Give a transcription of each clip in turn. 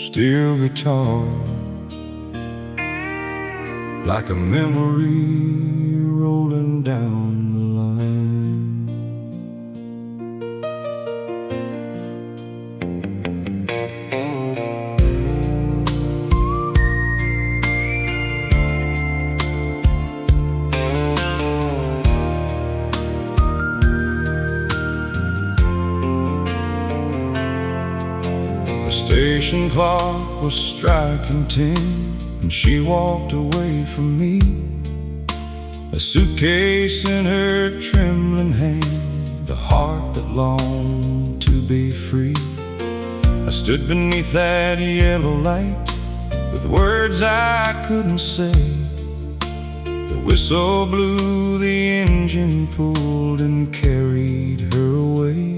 steel guitar, like a memory rolling down the line. The station clock was striking 10, and she walked away from me, a suitcase in her trembling hand, a heart that longed to be free. I stood beneath that yellow light with words I couldn't say. The whistle blew, the engine pulled and carried her away.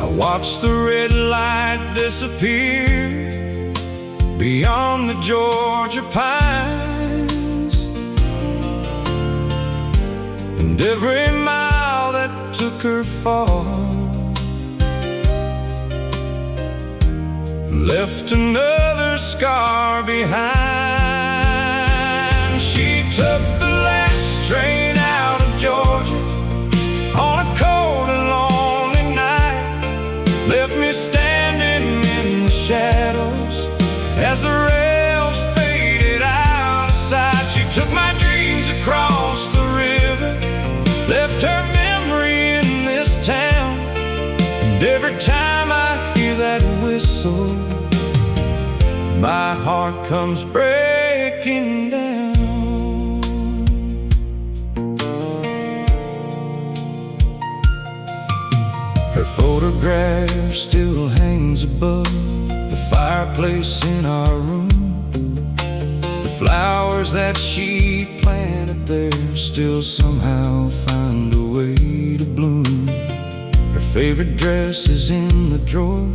I watched the red light disappear beyond the Georgia pines, and every mile that took her far left another scar behind. She took the last train out of Georgia on a cold and lonely night, left me standing in the shadows as the rails faded out of sight. She took my dreams across the river, left her memory in this town, and every time I hear that whistle, my heart comes breaking down. Her photograph still hangs above the fireplace in our room. The flowers that she planted there still somehow find a way to bloom. Her favorite dress is in the drawer,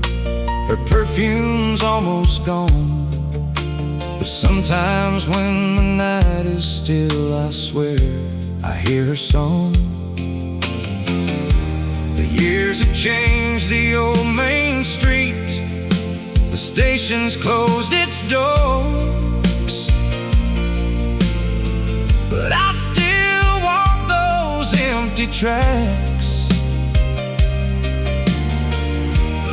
her perfume's almost gone, but sometimes when the night is still, I swear I hear her song. The years have changed the old main street, the station's closed its doors, but I still walk those empty tracks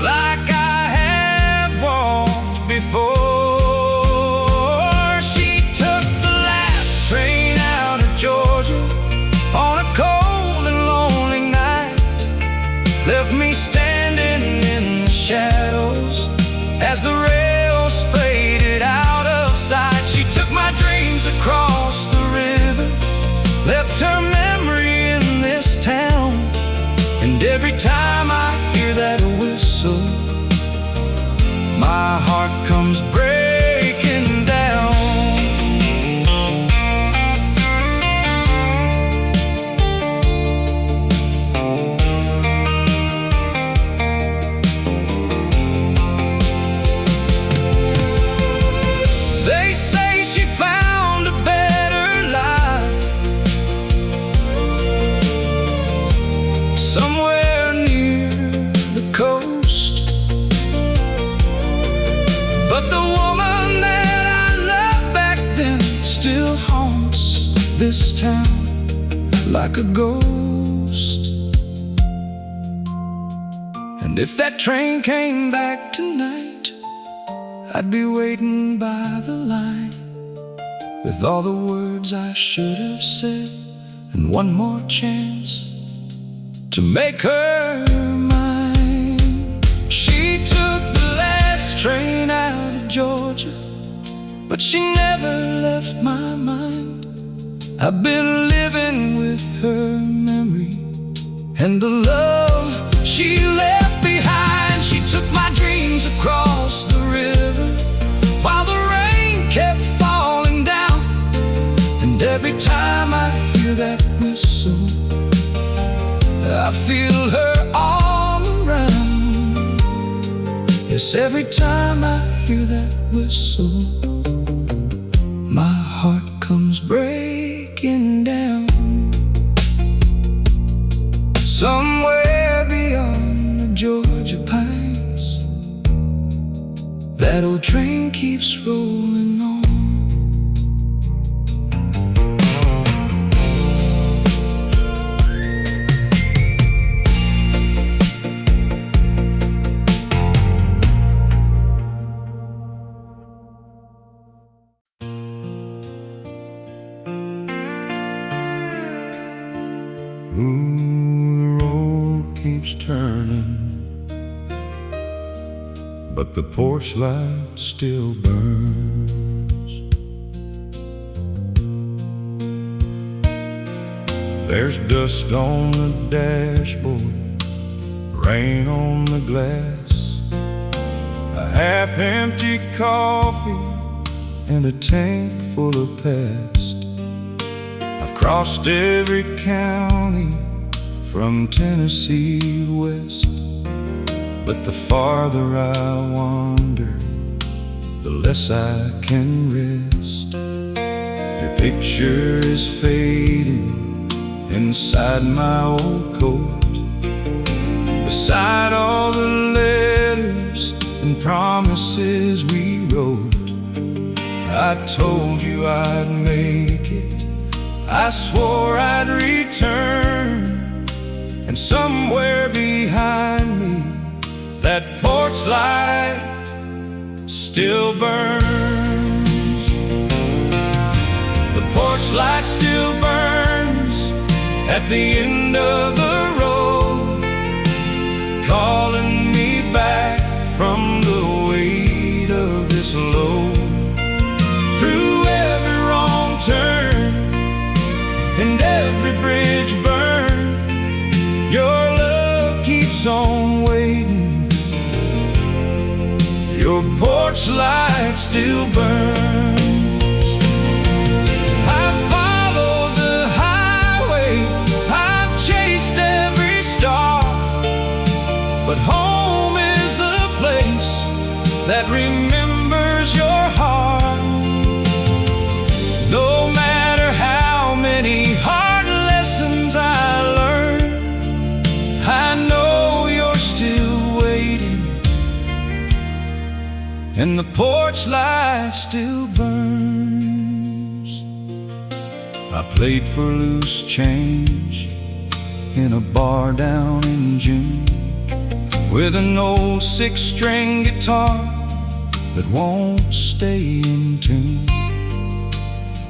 like I have walked before. She took the last train out of Georgia on a cold and lonely night, left me standing in the shadows as the rails faded out of sight. She took my dreams across the river, left her memory in this town, and every time I hear that whistle, my heart comes breaking down. They say she found a better life somewhere near the coast, but the woman that I loved back then still haunts this town like a ghost. And if that train came back tonight, I'd be waiting by the line with all the words I should have said, and one more chance to make her mine. She took the last train out of Georgia, but she never left my mind. I've been living with her memory and the love she left behind. She took my dreams across the river while the rain kept falling down, and every time I hear that whistle, I feel her arm around. Yes, every time I hear that whistle, my heart comes breaking down. Somewhere beyond the Georgia pines, that old train keeps rolling on. Ooh, the road keeps turning, but the porch light still burns. There's dust on the dashboard, rain on the glass, a half-empty coffee and a tank full of past. I've crossed every county from Tennessee west, but the farther I wander, the less I can rest. Your picture is fading inside my old coat, beside all the letters and promises we wrote. I told you I'd make it, I swore I'd return, and somewhere behind me that porch light still burns. The porch light still burns at the end of the road, calling me back from the weight of this load. Through every wrong turn and every bridge burned, your love keeps on waiting. Your porch light still burns. I've followed the highway, I've chased every star, but home is the place that remembers your heart. No matter how many hard lessons I learned, I know you're still waiting, and the porch light still burns. I played for loose change in a bar down in June, with an old 6-string guitar that won't stay in tune.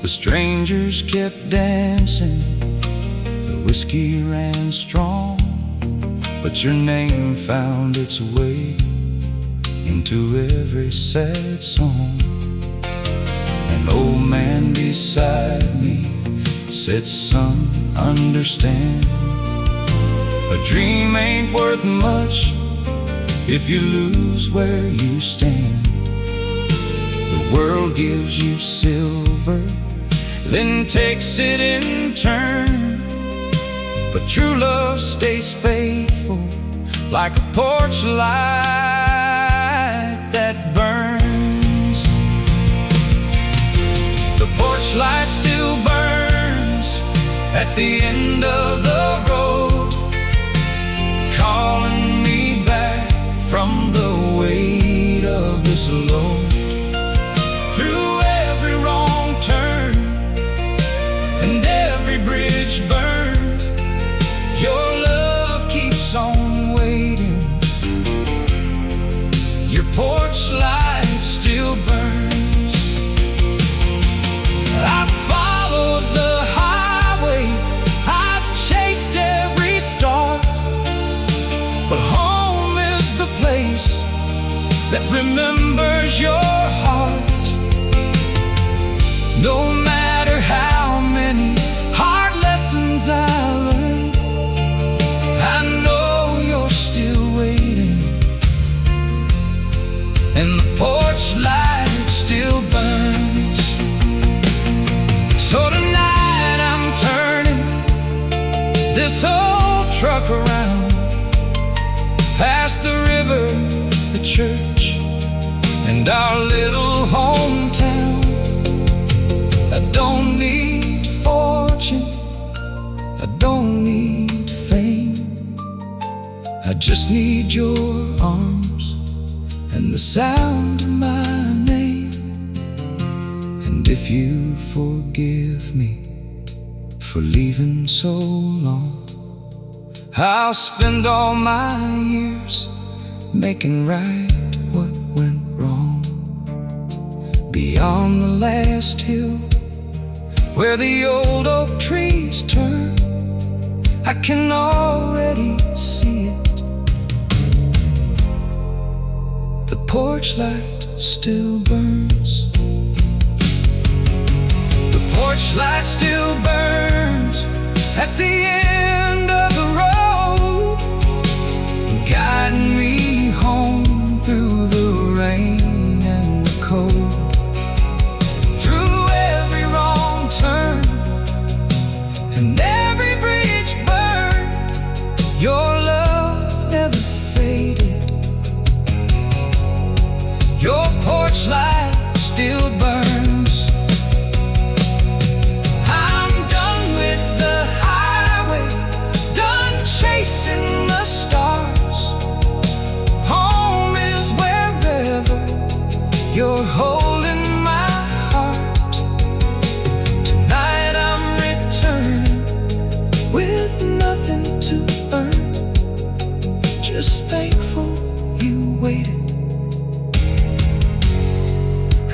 The strangers kept dancing, the whiskey ran strong, but your name found its way into every sad song. An old man beside me said, son, understand, a dream ain't worth much if you lose where you stand. The world gives you silver, then takes it in turn, but true love stays faithful, like a porch light that burns. The porch light still burns at the end of the road, calling me back from the weight of this load. Through every wrong turn and every bridge burned, your love keeps on waiting. Your porch light still burns. I've followed the highway, I've chased every star, but home is the place that remembers your heart. No matter how many hard lessons I learned, I know you're still waiting, and the porch light still burns. So tonight I'm turning this old truck around, past the river, the church, and our little hometown. I don't need fortune, I don't need fame, I just need your arms and the sound of my name. And if you forgive me for leaving so long, I'll spend all my years making right what went wrong. Beyond the last hill where the old oak trees turn, I can already see it. The porch light still burns. The porch light still burns at the end of the road, guiding me home through the rain and the cold. Through every wrong turn and every bridge burned, your love never faded. Your porch light still burns. I'm done with the highway, done chasing the stars. Home is wherever you're holding my heart. Tonight I'm returning with nothing to earn, just thankful you waited.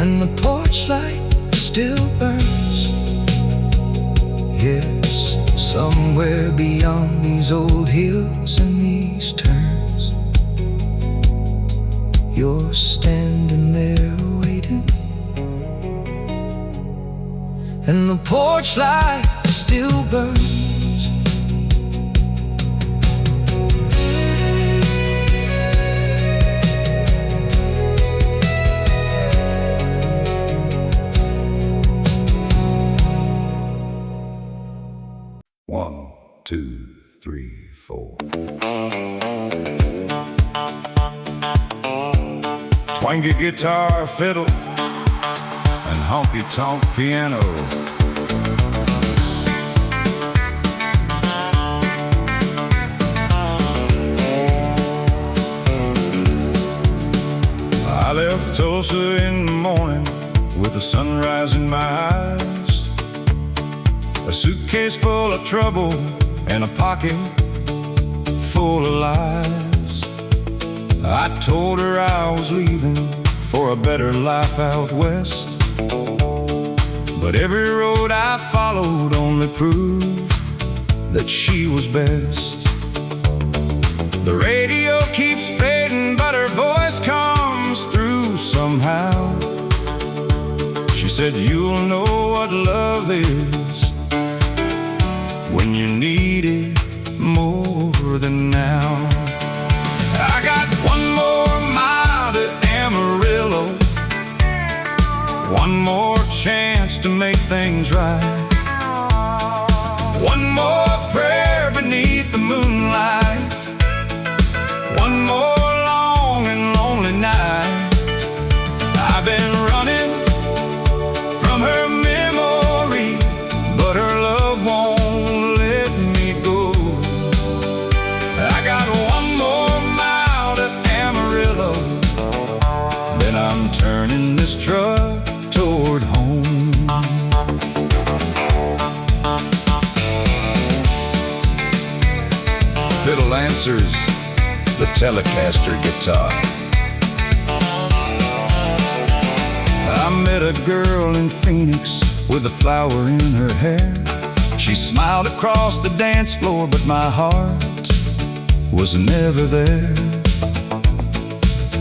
And the porch light still burns. Yes, somewhere beyond these old hills and these turns, you're standing there waiting. And the porch light still burns. One, two, three, four. Twangy guitar, fiddle, and honky-tonk piano. I left Tulsa in the morning with the sunrise in my eyes, a suitcase full of trouble and a pocket full of lies. I told her I was leaving for a better life out west, but every road I followed only proved that she was best. The radio keeps fading, but her voice comes through somehow. She said, "You'll know what love is when you need it more than now." I got one more mile to Amarillo, one more chance to make things right, one more prayer beneath the moonlight, one more long and lonely night. I've been running from her memory, but her love won't let me go. I got one more mile to Amarillo, then I'm turning this truck toward home. Fiddle answers the Telecaster guitar. I met a girl in Phoenix with a flower in her hair. She smiled across the dance floor, but my heart was never there.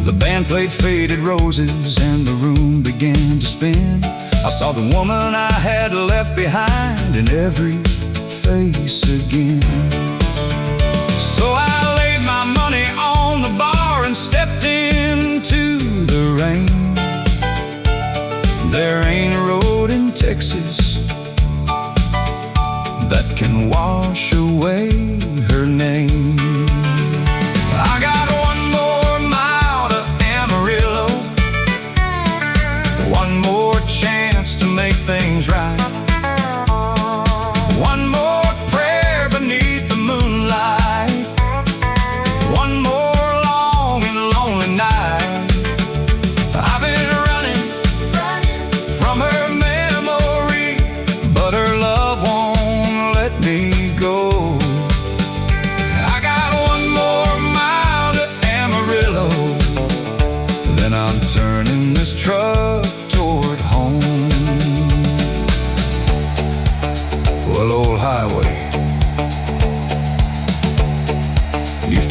The band played Faded Roses and the room began to spin. I saw the woman I had left behind in every face again. So I laid my money on the bar and stepped into the rain. There ain't a road in Texas that can wash away her name. I got one more mile to Amarillo, one more chance to make things right, one more prayer beneath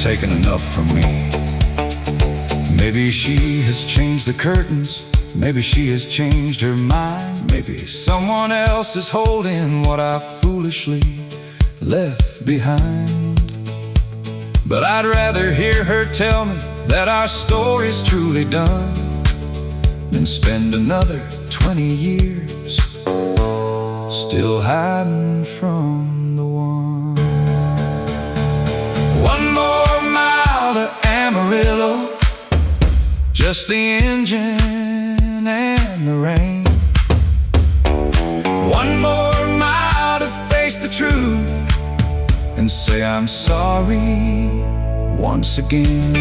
taken enough from me. Maybe she has changed the curtains, maybe she has changed her mind. Maybe someone else is holding what I foolishly left behind. But I'd rather hear her tell me that our story's truly done than spend another 20 years still hiding from the one. One more mile to Amarillo, just the engine and the rain. One more mile to face the truth and say I'm sorry once again.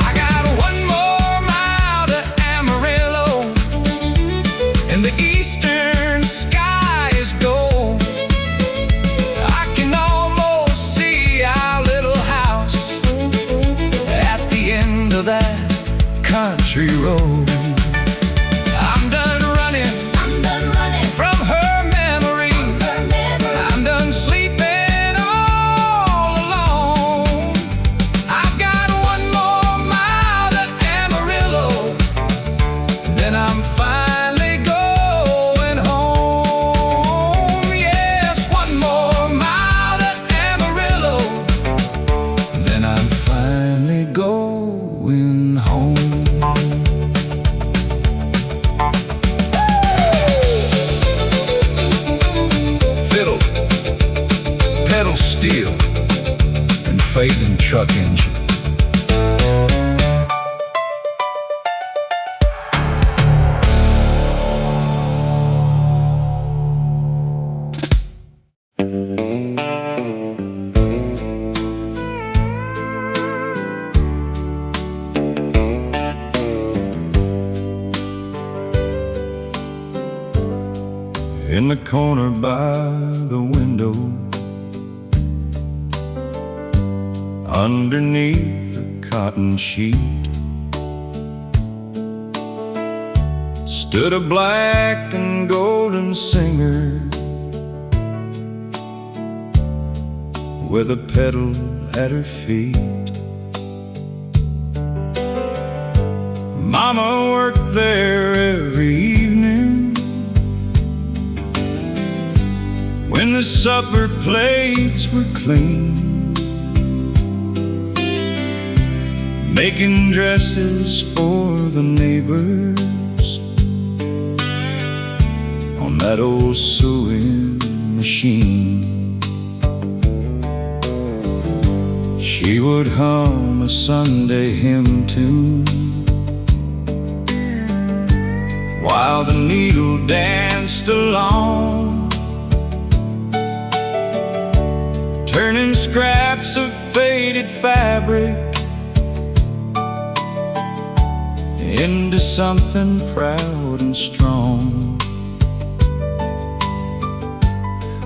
I got one more mile to Amarillo, and the eastern sky is gold. I can almost see our little house at the end of that country road. I'm done running from her memory. I'm done sleeping all alone. I've got one more mile to Amarillo, then I'm finally going home. Yes, one more mile to Amarillo, then I'm finally going home. Fiddle, pedal steel, and fading truck engine. In the corner by the window, underneath the cotton sheet, stood a black and golden singer with a pedal at her feet. Mama worked there every evening when the supper plates were clean, making dresses for the neighbors on that old sewing machine. She would hum a Sunday hymn tune while the needle danced along, turning scraps of faded fabric into something proud and strong.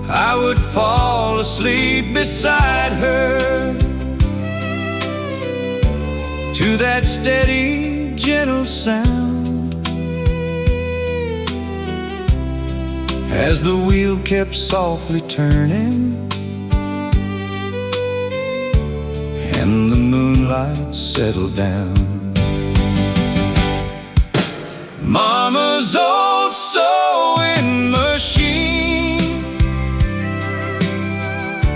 I would fall asleep beside her to that steady, gentle sound as the wheel kept softly turning and the moonlight settled down. Mama's old sewing machine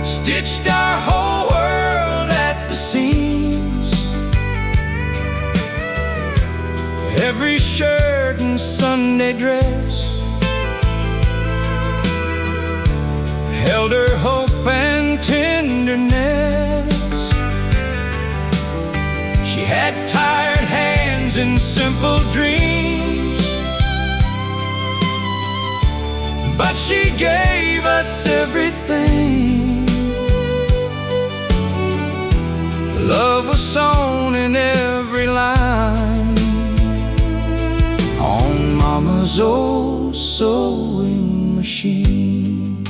stitched our whole world at the seams. Every shirt and Sunday dress held her hope and tenderness. She had tired hands and simple dreams, but she gave us everything. Love was sewn in every line on Mama's old sewing machine.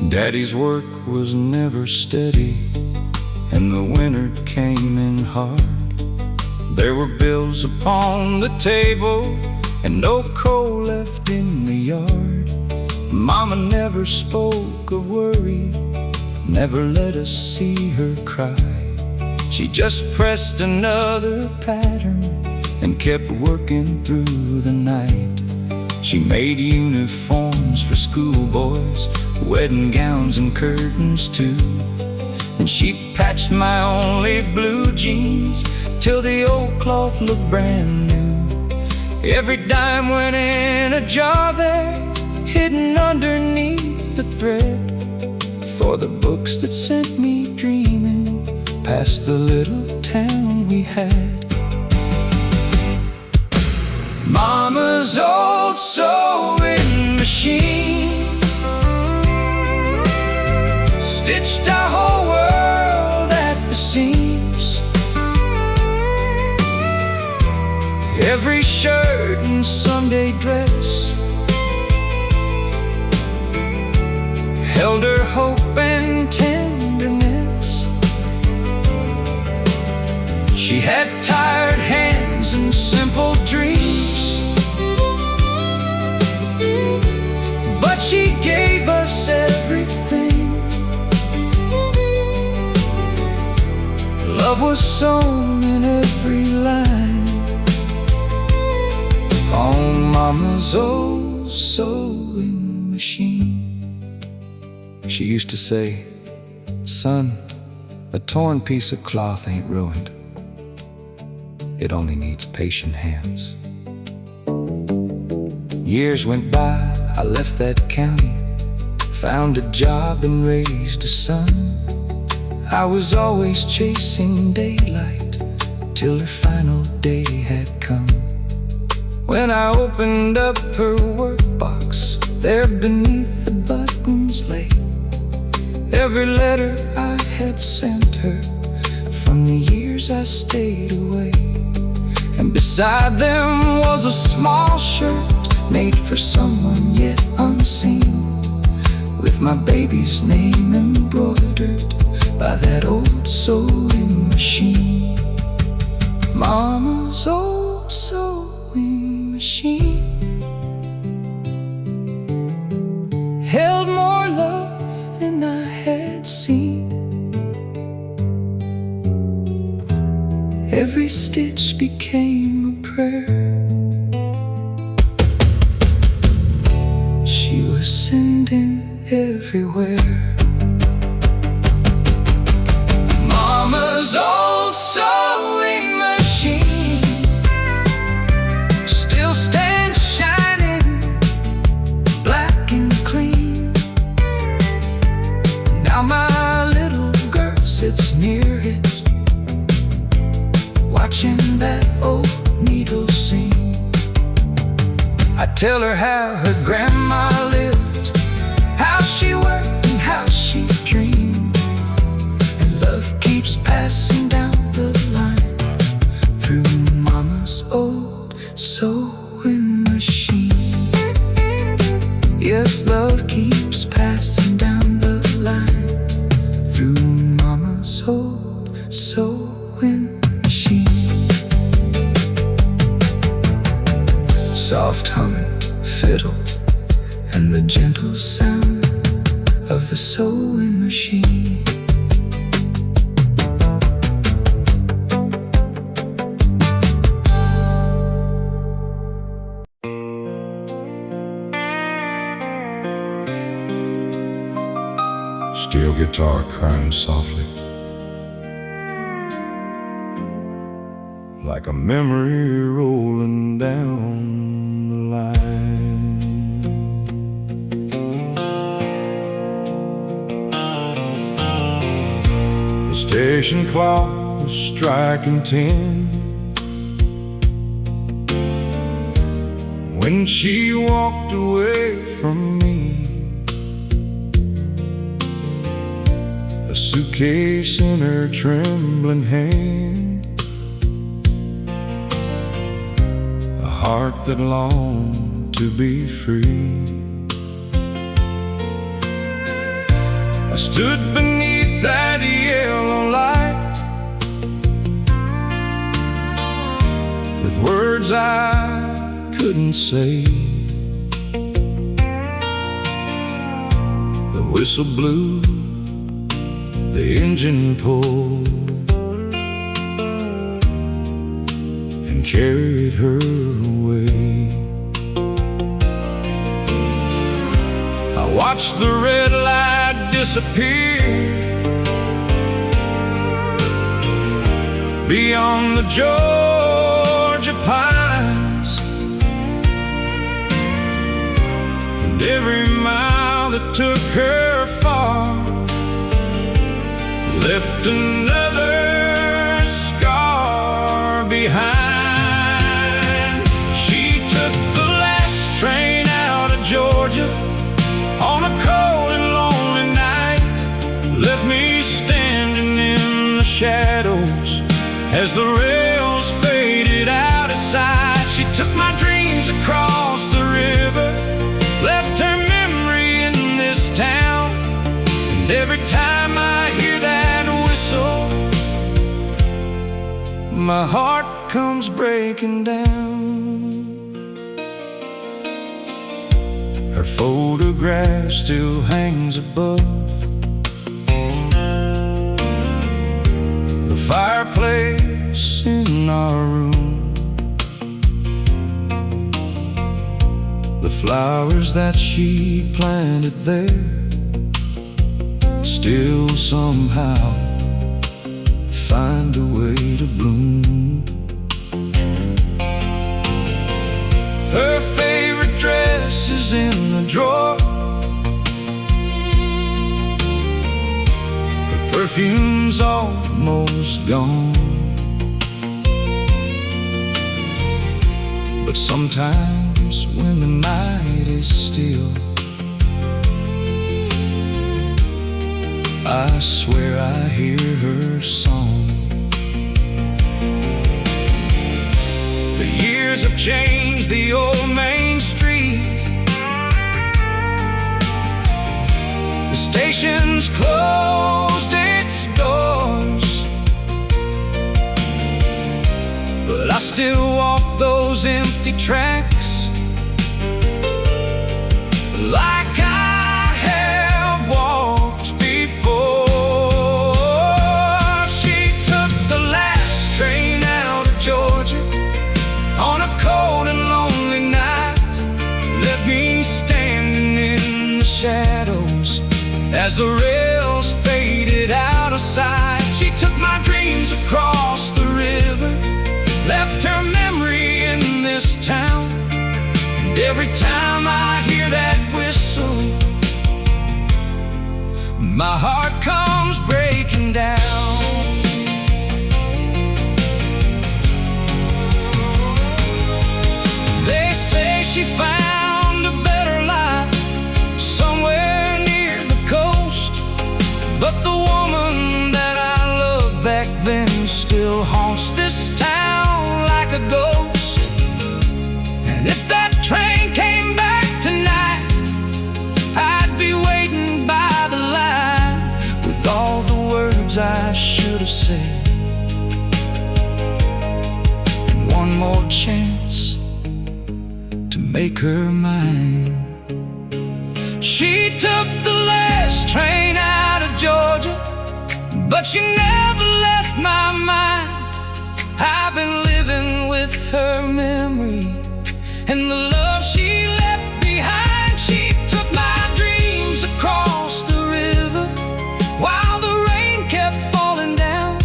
Daddy's work was never steady, and the winter came in hard. There were bills upon the table and no coal left in the yard. Mama never spoke of worry never let us see her cry. She just pressed another pattern and kept working through the night. She made uniforms for schoolboys, wedding gowns and curtains too. And she patched my only blue jeans till the old cloth looked brand new. Every dime went in a jar there, hidden underneath the thread, for the books that sent me dreaming past the little town we had. Mama's old sewing machine stitched our whole world at the seams. Every shirt and Sunday dress held her hope and tenderness. She had tired hands and simple dreams, but she gave us everything. Love was sewn in every line on Mama's old sewing machine. She used to say, "Son, a torn piece of cloth ain't ruined. It only needs patient hands." Years went by, I left that county, found a job and raised a son. I was always chasing daylight till her final day had come. When I opened up her workbox, there beneath the buttons lay every letter I had sent her from the years I stayed away. And beside them was a small shirt made for someone yet unseen, with my baby's name embroidered by that old sewing machine. Mama's old sewing machine held more love than I had seen. Every stitch became a prayer she was sending everywhere. Mama's old sewing machine still stands shining, black and clean. Now my little girl sits near it, watching that old needle seam. I tell her how her grandma lived, how she worked and how she dreamed. And love keeps passing down the line through Mama's old sewing machine. Yes, love keeps passing down the line through Mama's old sewing machine. Soft humming fiddle and the gentle sound of the sewing machine. Steel guitar crying softly, like a memory rolling down the line. The station clock was striking 10 when she walked away from me. A suitcase in her trembling hand, a heart that longed to be free. I stood beneath that yellow light with words I couldn't say. The whistle blew the engine pulled and carried her away. I watched the red light disappear beyond the Georgia pines, and every mile that took her far left another scar behind. She took the last train out of Georgia on a cold and lonely night, left me standing in the shadows as the rails faded out of sight. She took my dreams across the river, left her memory in this town, and every time I hear that whistle, my heart comes breaking down. Her photograph still hangs above the fireplace in our room. The flowers that she planted there still somehow find a way to bloom. Her favorite dress is in the drawer, her perfume's almost gone, but sometimes when the night is still, I swear I hear her song. The years have changed the old main street, the station's closed its doors, but I still walk those empty tracks like I have walked before. She took the last train out of Georgia on a cold and lonely night, left me standing in the shadows as the rails faded out of sight. She took my dreams across the river, left her memory in this town, and every time I hear that whistle, my heart comes breaking down. They say she found a better life somewhere near the coast, but the woman that I loved back then still haunts this town like a ghost. And if that train came back tonight, I'd be waiting by the line with all the words I should have said, and one more chance to make her mine. She took the last train out of Georgia, but she never left my mind. I've been living with her memory and the love she left behind. She took my dreams across the river while the rain kept falling down,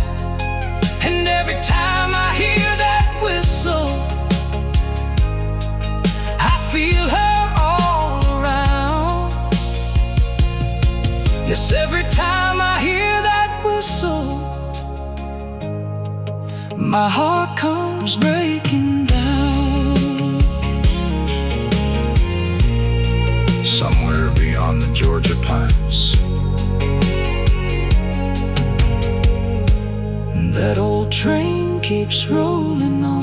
and every time I hear that whistle, I feel her all around. Yes, every time I hear that whistle, my heart comes breaking down. Somewhere beyond the Georgia pines, that old train keeps rolling on.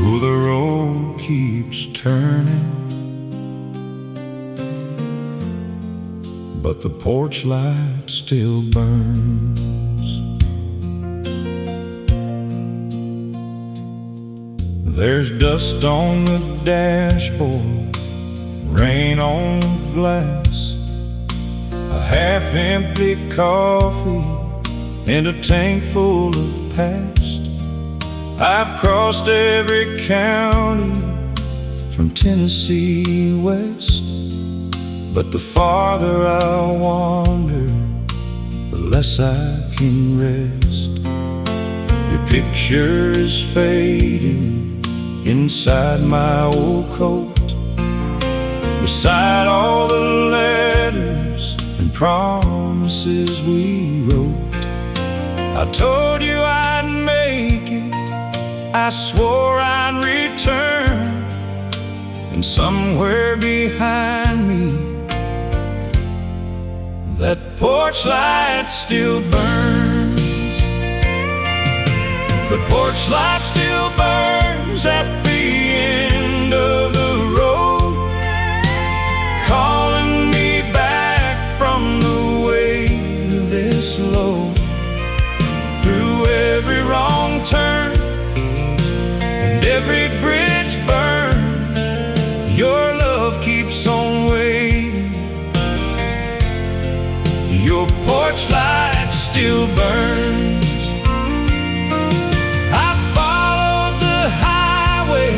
Oh, the road keeps turning, but the porch light still burns. There's dust on the dashboard, rain on the glass, a half-empty coffee and a tank full of past. I've crossed every county from Tennessee west, but the farther I wander, the less I can rest. Your picture is fading inside my old coat, beside all the letters and promises we wrote. I told you I'd make it, I swore I'd return, and somewhere behind me that porch light still burns. The porch light still burns at the end of the road, calling me back from the weight of this load. Through every wrong turn and every bridge burned, your love keeps on waiting. Your porch light still burns. I've followed the highway,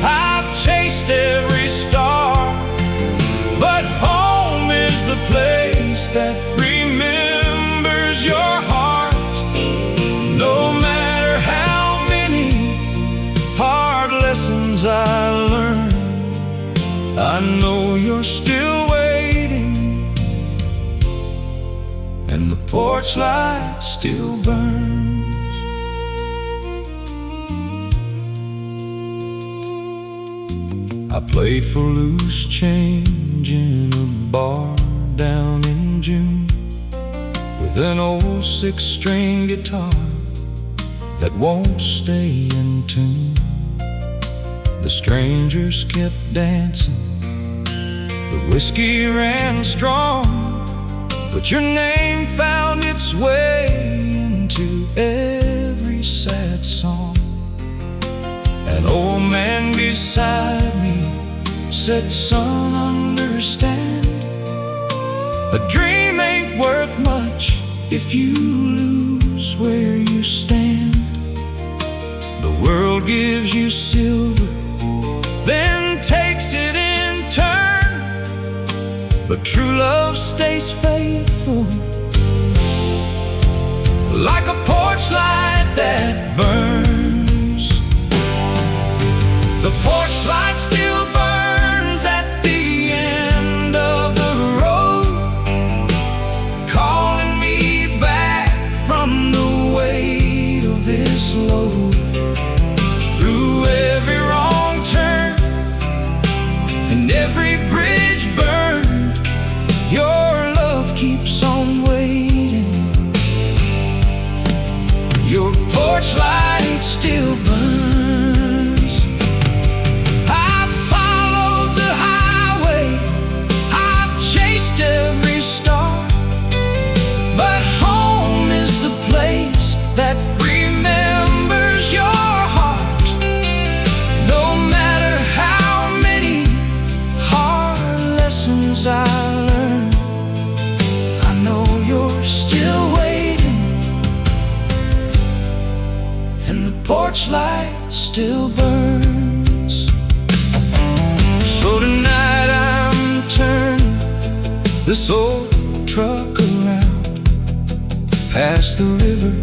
I've chased every star, but home is the place that remembers your heart. No matter how many hard lessons I learned, I know you're still waiting, and the porch light still burns. I played for loose change in a bar down in June, with an old six-string guitar that won't stay in tune. The strangers kept dancing, the whiskey ran strong, but your name found its way into every sad song. An old man beside me said, "Son, understand, a dream ain't worth much if you lose where you stand. The world gives you silver, then takes it in turn, but true love stays faithful, like a porch light that burns." The porch light still burns at the end of the road, calling me back from the weight of this load. Through every wrong turn and every bridge burned, your love keeps on waiting. Your porch light still burns. I've followed the highway, I've chased every star, but home is the place that remembers your heart. No matter how many hard lessons I learned, I know you're still waiting, and the porch light still burns. So tonight I'm turning this old truck around, past the river,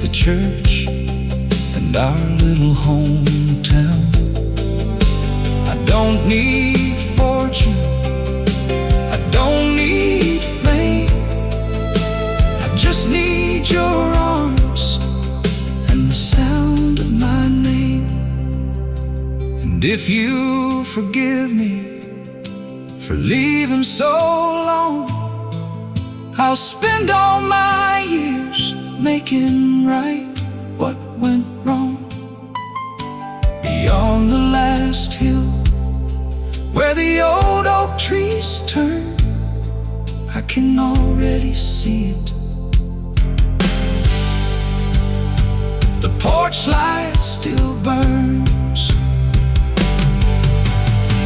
the church, and our little hometown. I don't need fortune, I don't need fame, I just need your arms and the sound of my name. And if you forgive me for leaving so long, I'll spend all my years making right what went wrong. Beyond the last hill where the old oak trees turn, I can already see it. The porch light still burns.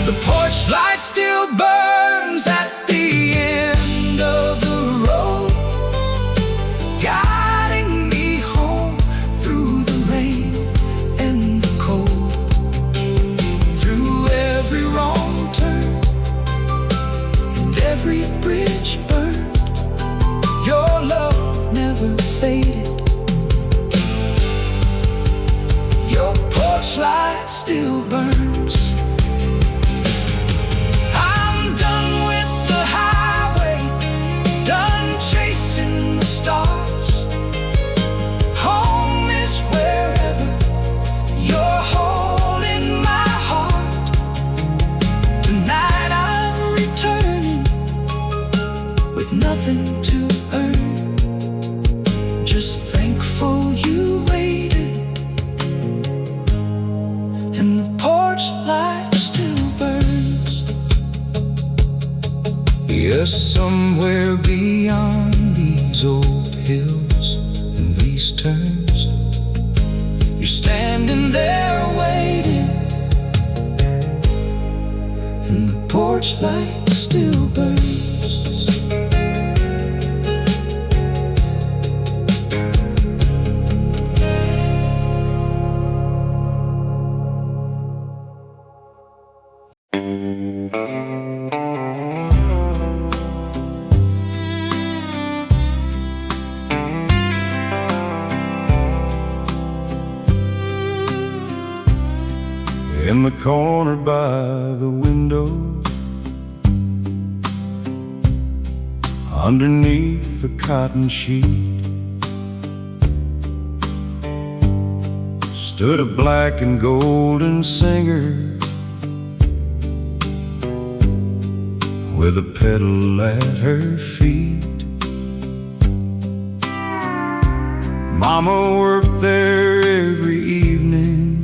The porch light still burns at the end of the road, guiding me home through the rain and the cold, through every wrong turn and every bridge burned. Your love never faded. Your porch light still burns. I'm done with the highway, done chasing the stars. Home is wherever you're holding my heart. Tonight I'm returning with nothing to earn, just thankful you waited. And the porch light still burns. Yes, somewhere beyond these old hills and these turns, you're standing there waiting, and the porch light still burns. In the corner by the window, underneath the cotton sheet, stood a black and golden singer with a pedal at her feet. Mama worked there every evening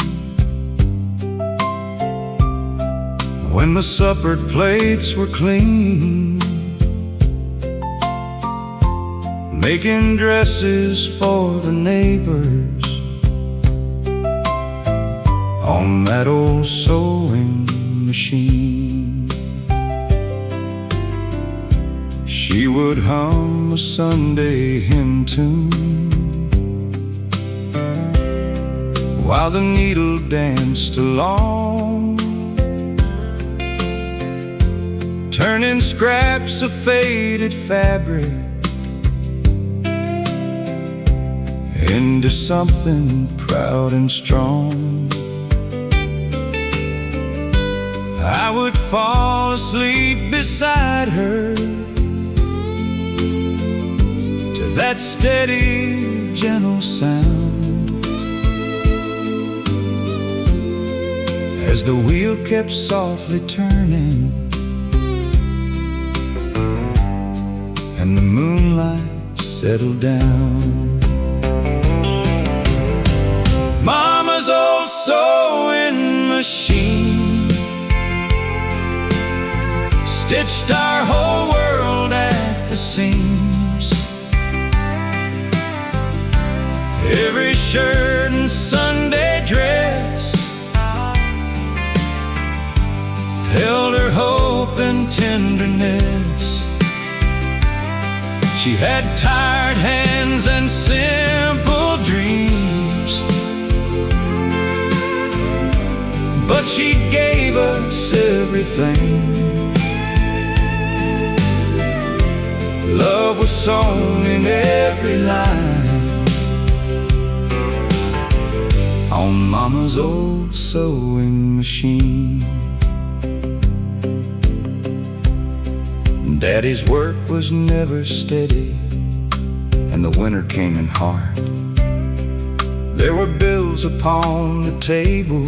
when the supper plates were clean, making dresses for the neighbors on that old sewing machine. She would hum a Sunday hymn tune while the needle danced along, turning scraps of faded fabric into something proud and strong. I would fall asleep beside her to that steady, gentle sound, as the wheel kept softly turning and the moonlight settled down. Mama's old sewing machine stitched our whole world at the seams. Every shirt and Sunday dress held her hope and tenderness. She had tired hands and simple dreams, but she gave us everything. Love was sung in every line on Mama's old sewing machine. Daddy's work was never steady, and the winter came in hard. There were bills upon the table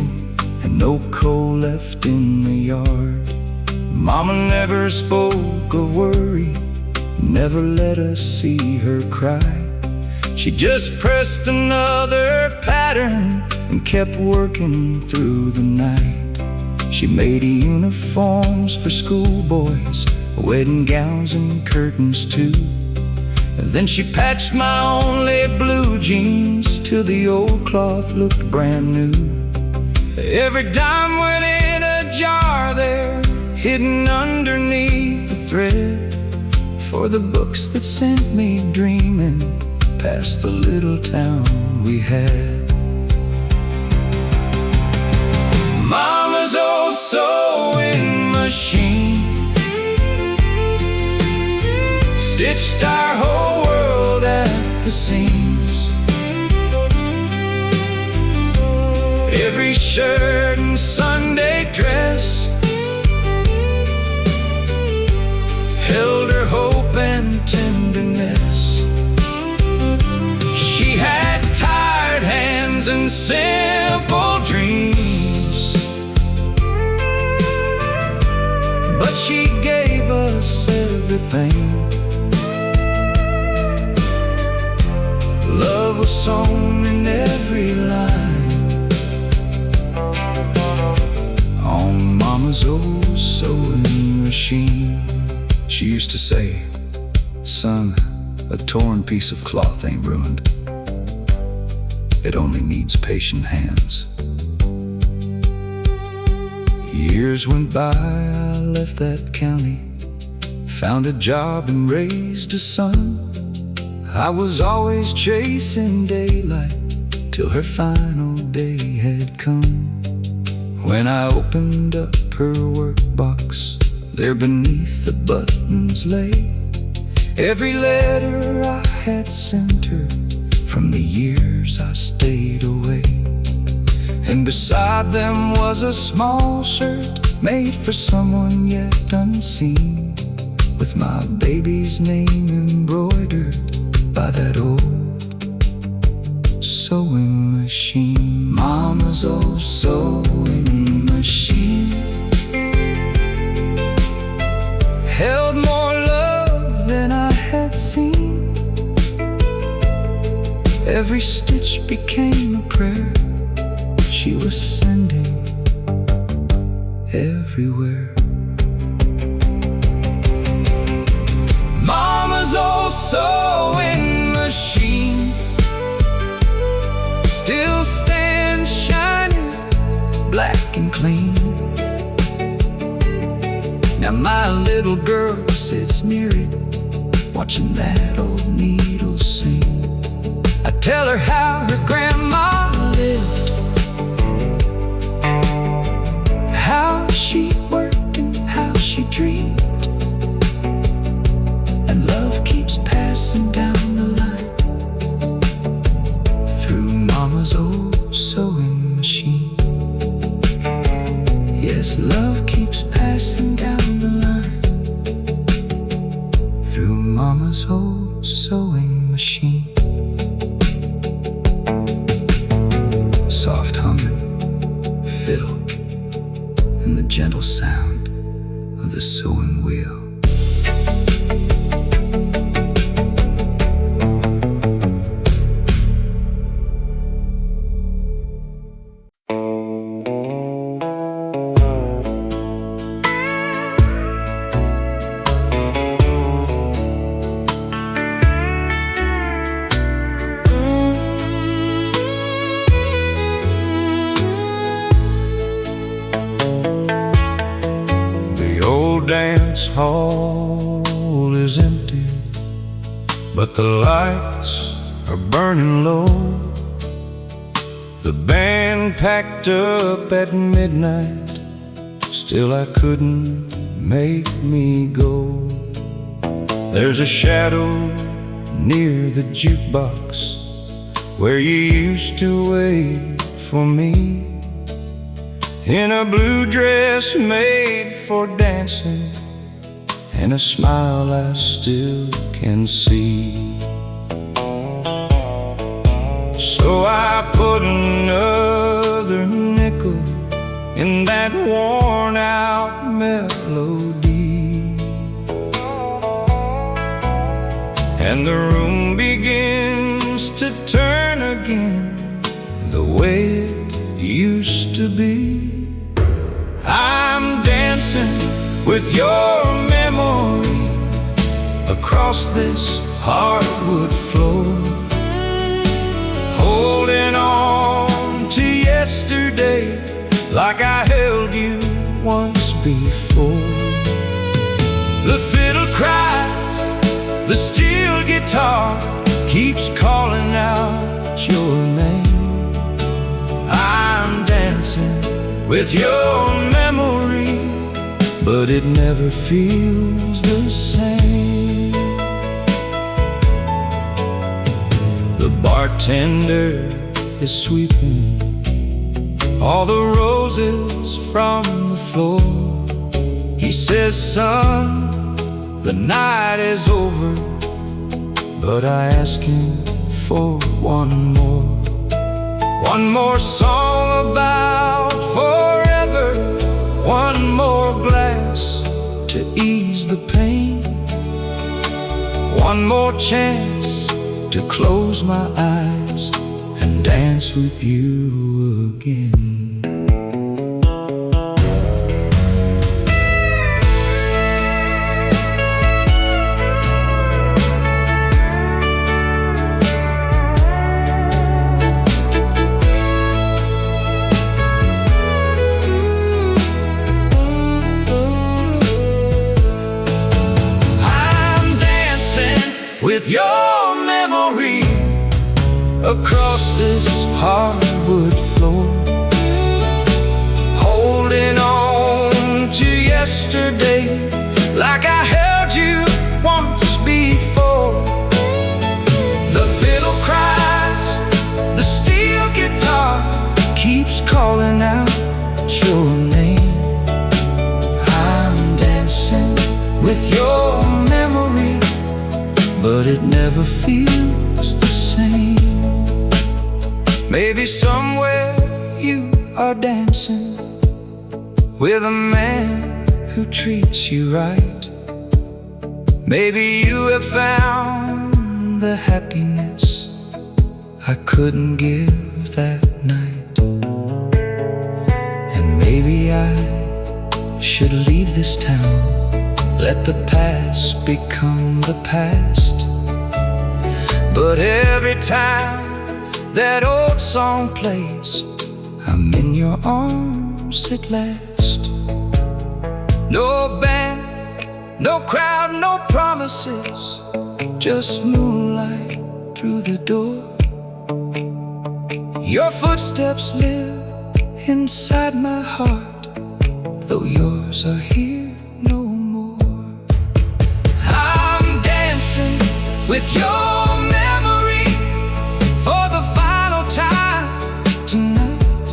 and no coal left in the yard. Mama never spoke of worry, never let us see her cry. She just pressed another pattern and kept working through the night. She made uniforms for schoolboys wedding gowns and curtains too. And then she patched my only blue jeans till the old cloth looked brand new. Every dime went in a jar there, hidden underneath the thread, for the books that sent me dreaming past the little town we had. Mama's old sewing machine stitched our whole world at the seams. Every shirt and Sunday dress held her hope and tenderness. She had tired hands and simple dreams, but she gave us everything. Love was sewn in every line on Mama's old sewing machine. She used to say, "Son, a torn piece of cloth ain't ruined. It only needs patient hands." Years went by, I left that county, found a job and raised a son. I was always chasing daylight till her final day had come. When I opened up her workbox, there beneath the buttons lay every letter I had sent her from the years I stayed away. And beside them was a small shirt made for someone yet unseen, with my baby's name embroidered by that old sewing machine. Mama's old sewing machine held more love than I had seen. Every stitch became a prayer she was sending everywhere. Mama's old sewing machine still stands shining, black and clean. Now my little girl sits near it, watching that old needle sing. I tell her how her grandma lived, how she worked and how she dreamed. And love keeps passing down the line through Mama's old sewing machine. Yes, love keeps passing down the line through Mama's old sewing machine. Soft humming, fiddle, and the gentle sound of the sewing wheel. Dance hall is empty, but the lights are burning low. The band packed up at midnight, still I couldn't make me go. There's a shadow near the jukebox where you used to wait for me, in a blue dress made for dancing, and a smile I still can see. So I put another nickel in that worn out melody, and the room begins to turn again the way it used to be. I'm dancing with your memory across this hardwood floor, holding on to yesterday like I held you once before. The fiddle cries, the steel guitar keeps calling out your name. I'm dancing with your memory, but it never feels the same. The bartender is sweeping all the roses from the floor. He says, son, the night is over, but I ask him for one more song about forever, one more glass to ease the pain, one more chance to close my eyes and dance with you again. With your memory across this hardwood floor, holding on to yesterday like I held you once before. The fiddle cries, the steel guitar keeps calling out your name. I'm dancing with your memory, but it never feels the same. Maybe somewhere you are dancing with a man who treats you right. Maybe you have found the happiness I couldn't give that night. And maybe I should leave this town, let the past become the past. But every time that old song plays, I'm in your arms at last. No band, no crowd, no promises, just moonlight through the door. Your footsteps live inside my heart, though yours are here no more. I'm dancing with your memory for the final time tonight.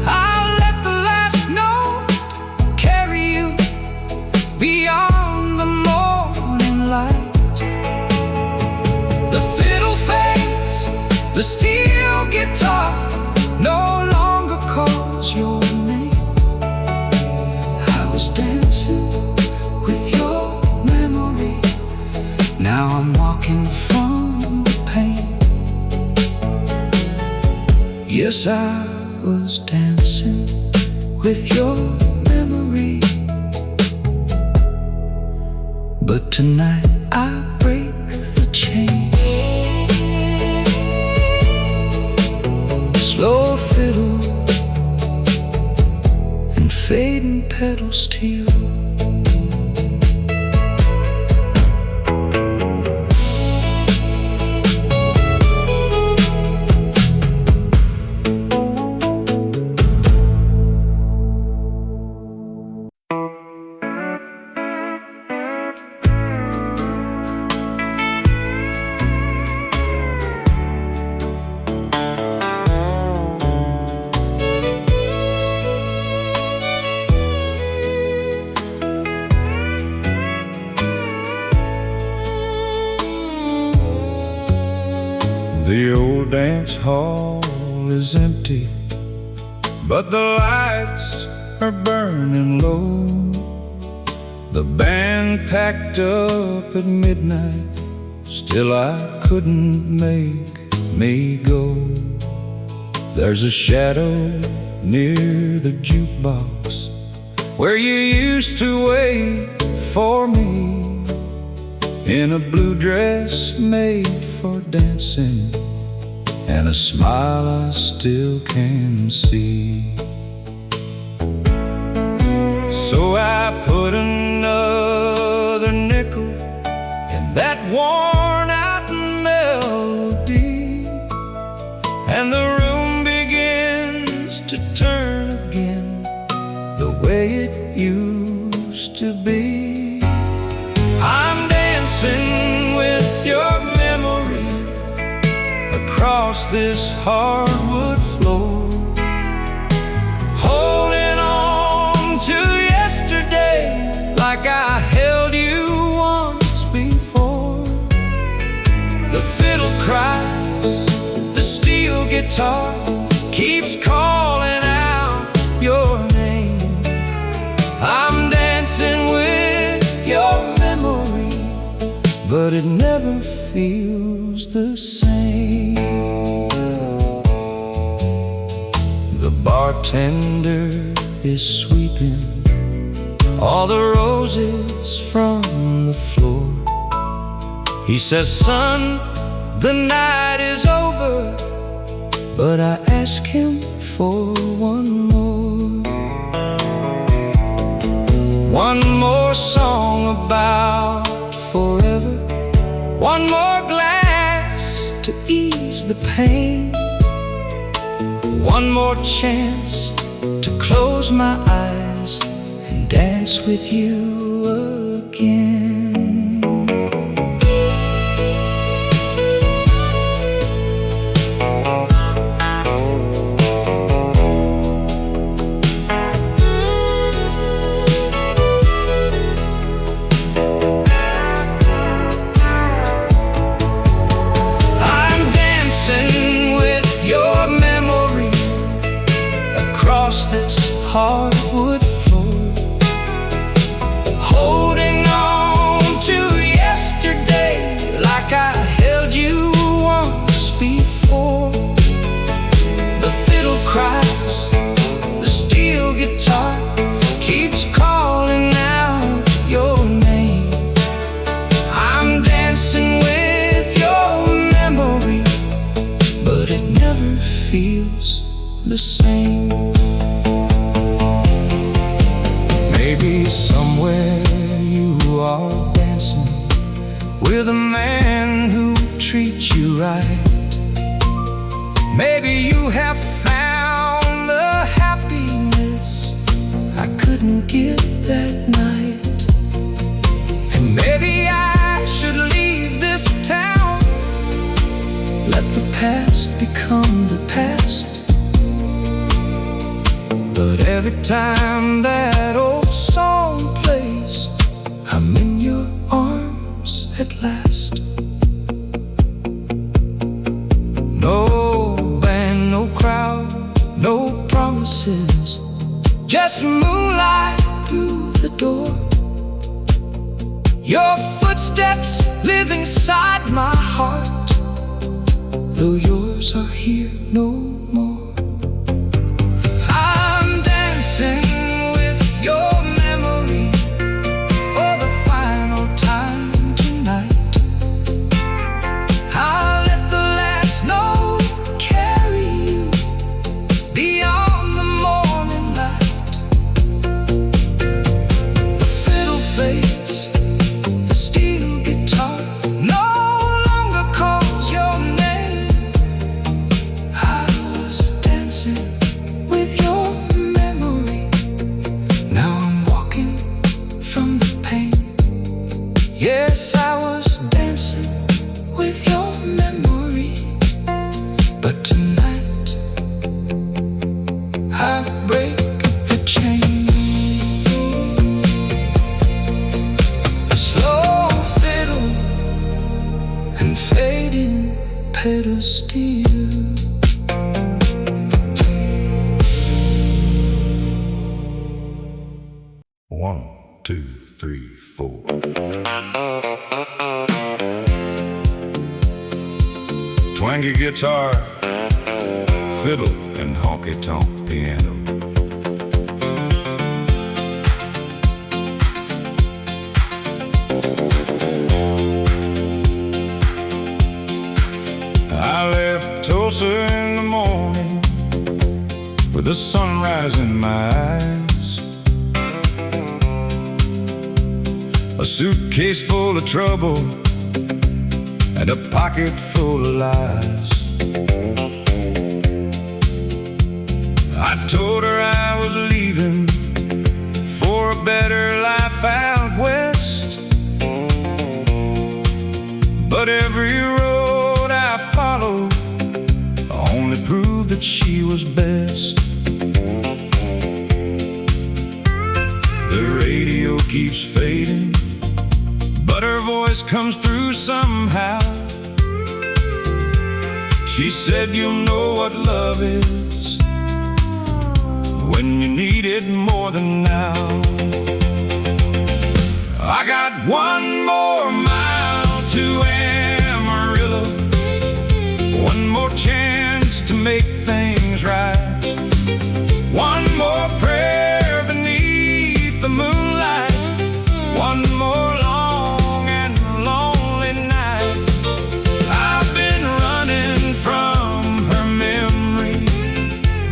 I'll let the last note carry you beyond the morning light. The fiddle fades, the steel guitar no longer calls your name. I was dancing with your memory, now I'm walking from the pain. Yes, I was dancing with your memory, but tonight I break the chain. Slow fiddle and fading pedal steel. The old dance hall is empty, but the lights are burning low. The band packed up at midnight, still I couldn't make me go. There's a shadow near the jukebox where you used to wait for me. in a blue dress made for dancing, and a smile I still can see. So I put another nickel in that worn-out melody, and the room begins to turn again the way it used to be. I'm dancing with your memory across this hardwood floor, holding on to yesterday like I held you once before. The fiddle cries, the steel guitar keeps calling out your name. I'm dancing with your memory, but it never feels the same. The bartender is sweeping all the roses from the floor. He says, son, the night is over, but I ask him for one more. One more song about forever, one more glass to ease the pain, one more chance to close my eyes and dance with you again. This hardwood floor, holding on to yesterday like I held you once before. The fiddle cries, the steel guitar keeps calling out your name. I'm dancing with your memory, but it never feels the same. Maybe somewhere you are dancing with a man who treats you right. Maybe you have found the happiness I couldn't get that night. And maybe I should leave this town, let the past become the past. But every time that old song plays, I'm in your arms at last. No band, no crowd, no promises, just moonlight through the door. Your footsteps live inside my heart, though yours are here no more. With your memory for the final time tonight, I'll let the last note carry you beyond the morning light. The fiddle fades, the steel guitar no longer calls your name. I was dancing with your yes, I was dancing with your memory, but tonight I break the chain. A slow fiddle and fading pedal steel. 1, 2, 3, 4. Twangy guitar, fiddle, and honky-tonk piano. with a sunrise in my eyes. A suitcase full of trouble and a pocket full of lies. I told her I was leaving for a better life out west, but every road I followed only proved that she was best. The radio keeps fading, but her voice comes through somehow. She said, "You'll know what love is when you need it more than now." I got one more mile to Amarillo, one more chance to make things right, one more prayer beneath the moonlight, one more long and lonely night. I've been running from her memory,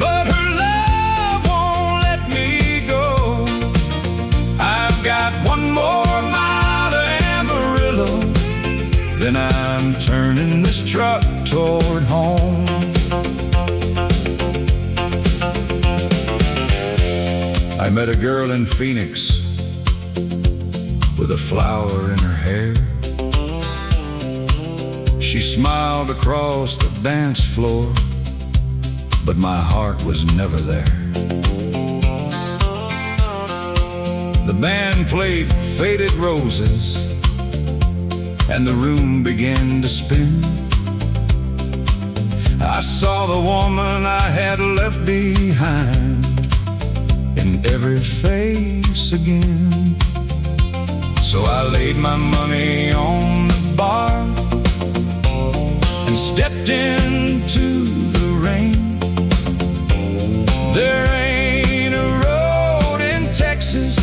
but her love won't let me go. I've got one more mile to Amarillo, then I'm turning this truck toward home. I met a girl in Phoenix with a flower in her hair. She smiled across the dance floor, but my heart was never there. The band played Faded Roses, and the room began to spin. I saw the woman I had left behind in every face again. So I laid my money on the bar and stepped into the rain. There ain't a road in Texas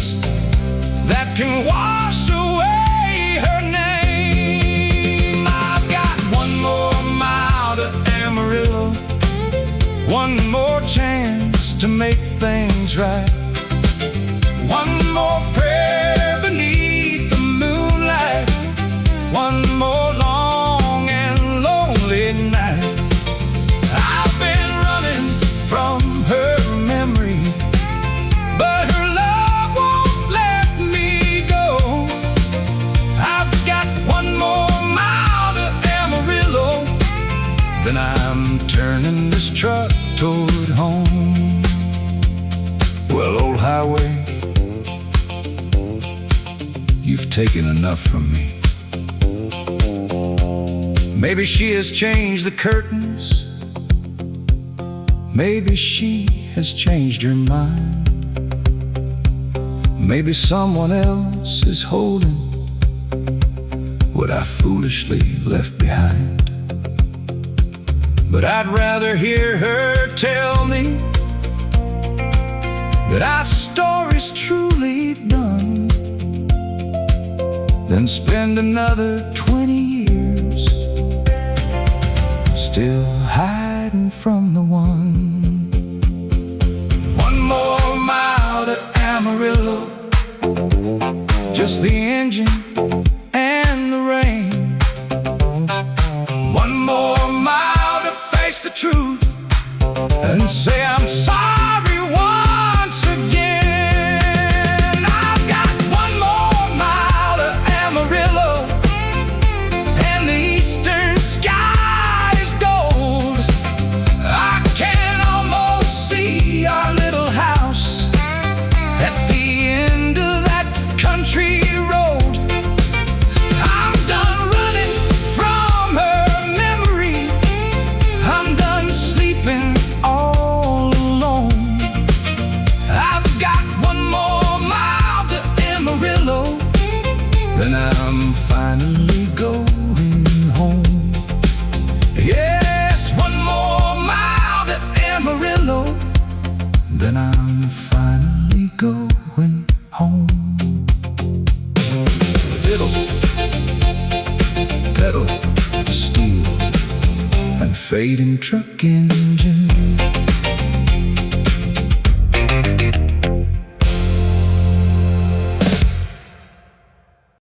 that can wash away her name. I've got one more mile to Amarillo, one more chance to make things right, one more prayer beneath the moonlight, one more long and lonely night. I've been running from her memory, but her love won't let me go. I've got one more mile to Amarillo, then I'm turning this truck toward home. Well, old highway, you've taken enough from me. Maybe she has changed the curtains, maybe she has changed her mind, maybe someone else is holding what I foolishly left behind. But I'd rather hear her tell me that our story's truly done than spend another 20 years still hiding from the one. One more mile to Amarillo, just the engine and the rain. One more mile to face the truth and say I'm sorry once again. I've got one more mile to Amarillo, and the eastern sky is gold. I can almost see our little house at the end of that country road. I'm done running from her memory, I'm done sleeping all alone. I've got one more mile to Amarillo, then I'm finally going home. Yes, one more mile to Amarillo, then I'm finally going home. Fiddle, pedal, steel, and fading truck engine.